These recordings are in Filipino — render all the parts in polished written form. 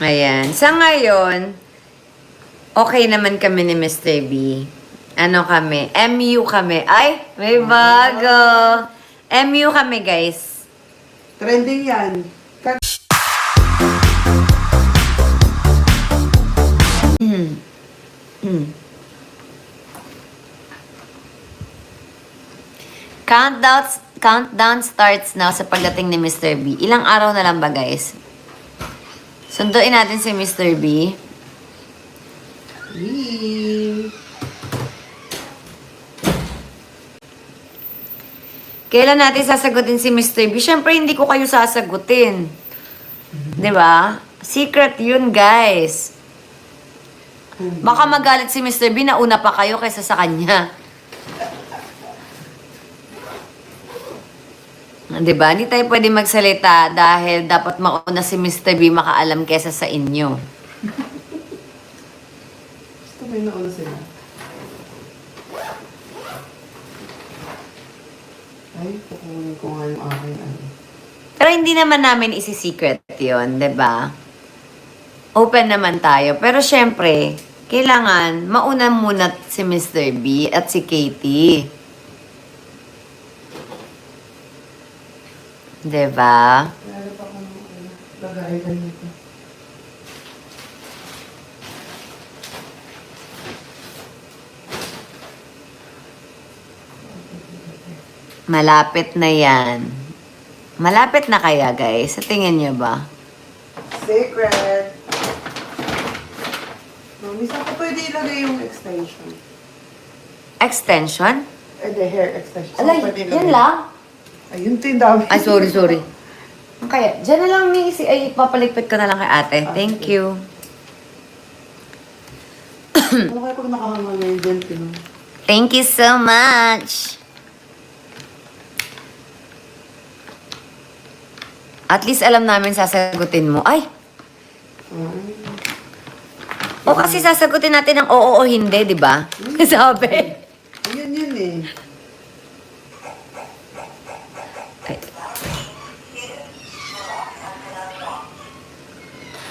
Ayan. Sa ngayon, okay naman kami ni Mr. B. Ano kami? MU kami. Ay, may bago. MU kami, guys. Trending yan. Countdown starts now sa pagdating ni Mr. B. Ilang araw na lang ba, guys? Sunduin natin si Mr. B. Yee. Kailan natin sasagutin si Mr. B? Siyempre, hindi ko kayo sasagutin. 'Di ba? Secret yun, guys. Baka magalit si Mr. B na una pa kayo kaysa sa kanya. 'Di ba? Hindi tayo pwede magsalita dahil dapat mauna si Mr. B makaalam kaysa sa inyo. Gusto mo yung nauna sila? Ay, kukunin ko nga yung aking ano. Pero hindi naman namin isi-secret yun, 'di ba? Open naman tayo. Pero syempre, kailangan mauna muna si Mr. B at si Katie. 'Di ba? Lalo pa kung lagay ka nito. Malapit na yan. Malapit na kaya, guys? Sa tingin niyo ba? Secret! Mami, saan ko pwede ilagay yung extension? Extension? The hair extension. Saan Alay, pwede ilagay? yan lang. Ayun, dami. Ay, sorry. Kaya, dyan na lang, Missy. Ay, papaligpit ko na lang kay ate. Thank you. Ano kaya pag nakahangal na yung dent, no? Thank you so much. At least alam namin sasagutin mo. Ay! O kasi sasagutin natin ng oo o hindi, di ba? Sabi. Ayun yun eh. Ay.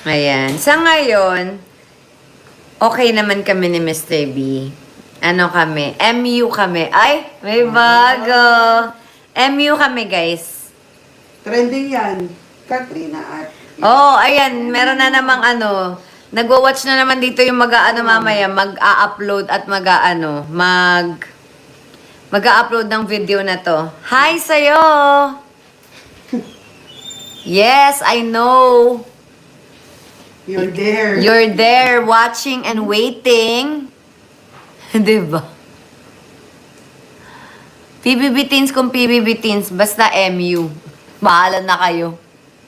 Ayan. Sa ngayon, okay naman kami ni Mr. B. Ano kami? MU kami. Ay, may bago. MU kami, guys. Trending yan. Katrina at... Oh, ayan. Meron na namang ano. Nagwa-watch na naman dito yung mag-aano mamaya. Mag-a-upload at mag-aano. Mag-a-upload ng video na to. Hi sa'yo! Yes, I know. You're there. You're there watching and waiting. Diba? PBB Teens kung PBB Teens. Basta MU. Bahala na kayo.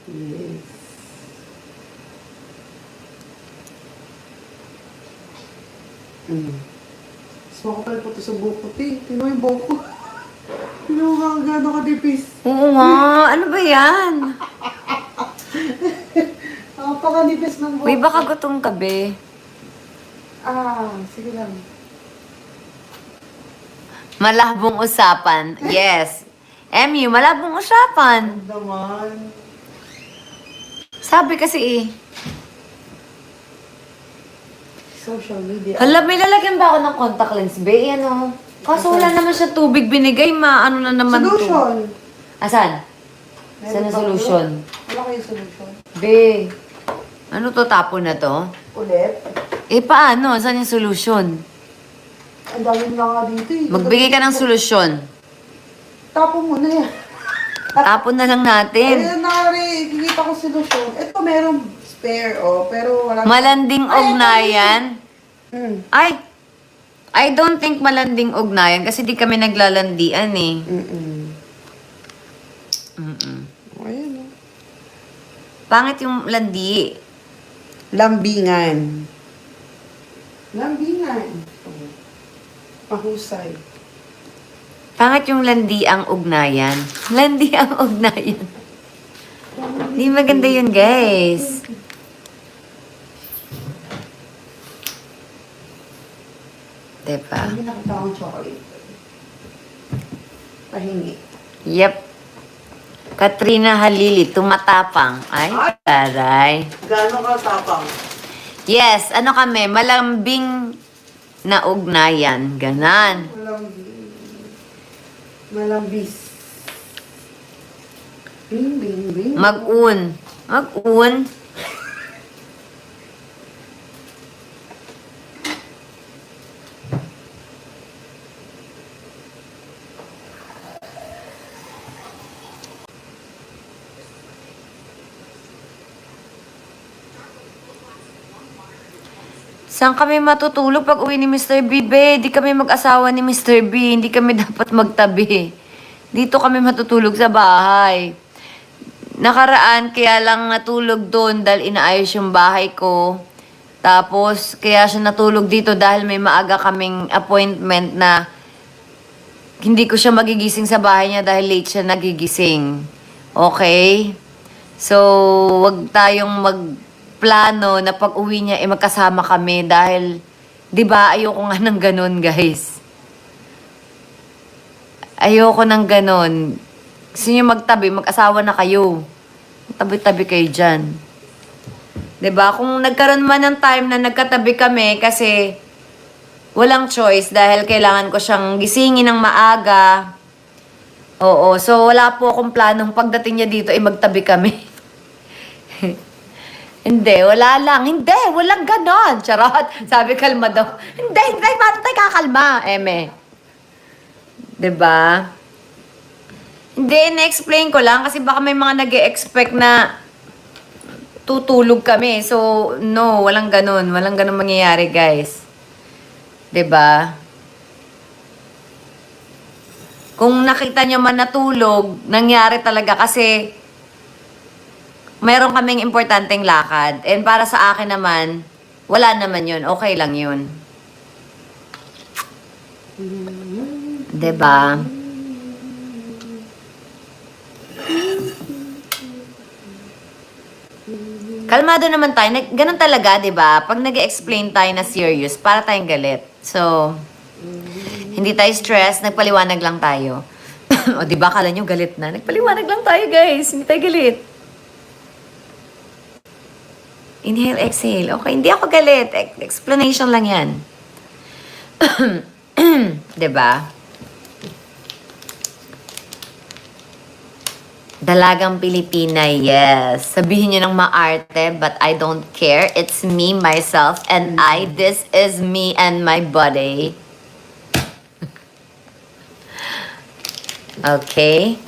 Yes. So, ako pala po ito sa buko, te. Tino yung buko. Tino ka gano'n kadipis. Oo nga. Ano ba yan? Napakadipis ng buko. Uy, baka gutom ka, be. Sige lang. Malabong usapan. Yes. MU, malabong usapan. Ang naman. Sabi kasi eh. Social media. Hala, may lalagyan ba ako ng contact lens, be? Ano? Kaso wala naman siya tubig binigay. Ano na naman Solution. to? Asan? Saan ang solution? Wala kayong solution. Be, ano to? Tapon na to? Ulit. Eh, paano? Saan yung solution? Ang dami na nga dito eh. Magbigay ka ng solusyon. Tapo mo na yan. Tapon na lang natin. Ayun, nakikita ko solusyon. Ito merong spare, oh. Pero wala. Malanding ugnayan. Hmm. Ay, I don't think malanding ugnayan kasi di kami naglalandian eh. Ayun, oh. Pangit yung landi. Lambingan. Lambingan. Mahusay. Pangit yung landi ang ugnayan. Landi ang ugnayan. Di maganda yun, guys. Diba? Hindi nakita akong chocolate. Pahingi. Yep. Katrina Halili, tumatapang. Ay, taray. Gano'n ka tapang? Yes, ano kami, malambing na ugnayan. Ganan. Malambis. Bing, bing, bing. Mag-un. Mag-un. Saan kami matutulog pag uwi ni Mr. B, be? Di kami mag-asawa ni Mr. B. Hindi kami dapat magtabi. Dito kami matutulog sa bahay. Nakaraan, kaya lang natulog doon dahil inaayos yung bahay ko. Tapos, kaya siya natulog dito dahil may maaga kaming appointment na hindi ko siya magigising sa bahay niya dahil late siya nagigising. Okay? So, wag tayong magplano na pag uwi niya, magkasama kami dahil, di ba, ayoko nga ng ganun, guys. Ayoko ng ganun. Gusto niyo magtabi, mag-asawa na kayo. Tabi-tabi kayo dyan. 'Di ba? Kung nagkaroon man ng time na nagkatabi kami kasi walang choice dahil kailangan ko siyang gisingin ng maaga. Oo, so wala po akong planong pagdating niya dito ay magtabi kami. Hindi, wala lang. Hindi, walang ganon. Charot. Sabi kalma daw. Hindi, bakit tayo kakalma? Eme. 'Di ba? Hindi, na-explain ko lang kasi baka may mga nag-e-expect na tutulog kami. So, no, walang ganun. Walang ganun mangyayari, guys. 'Di ba? Kung nakita nyo man natulog, nangyari talaga kasi mayroon kaming importanteng lakad. And para sa akin naman, wala naman yun. Okay lang yun. 'Di ba? Kalmado naman tayo. Ganun talaga, di ba? Pag nag-explain tayo na serious, para tayong galit. So, hindi tayo stress, nagpaliwanag lang tayo. O, di ba? Kala nyo galit na. Nagpaliwanag lang tayo, guys. Hindi tayo galit. Inhale, exhale. Okay, hindi ako galit. Explanation lang yan. Di ba? Dalagang Pilipina, yes. Sabihin nyo ng maarte, but I don't care. It's me, myself, and I. This is me and my body. Okay?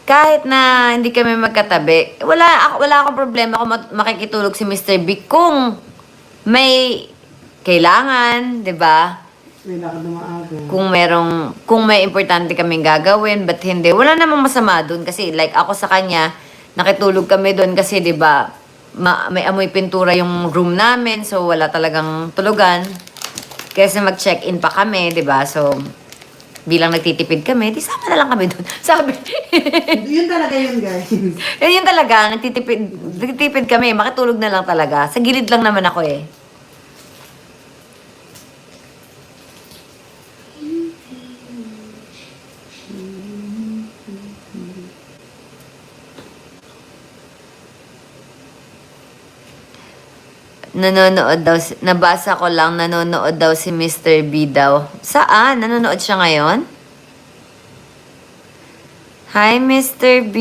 Kahit na hindi kami magkatabi, wala akong problema kung makikitulog si Mr. B kung may kailangan, 'di ba? May lakad na maaga. Kung may importante kaming gagawin, but hindi, wala namang masama doon kasi like ako sa kanya, nakitulog kami doon kasi 'di ba, may amoy pintura yung room namin, so wala talagang tulugan. Kasi mag-check-in pa kami, 'di ba? So bilang nagtitipid kami, di sama na lang kami doon. Sabi. Yun talaga yun, guys. Yun talaga, nagtitipid kami, makitulog na lang talaga. Sa gilid lang naman ako eh. Nanonood daw, nabasa ko lang, nanonood daw si Mr. B daw. Saan? Nanonood siya ngayon? Hi, Mr. B.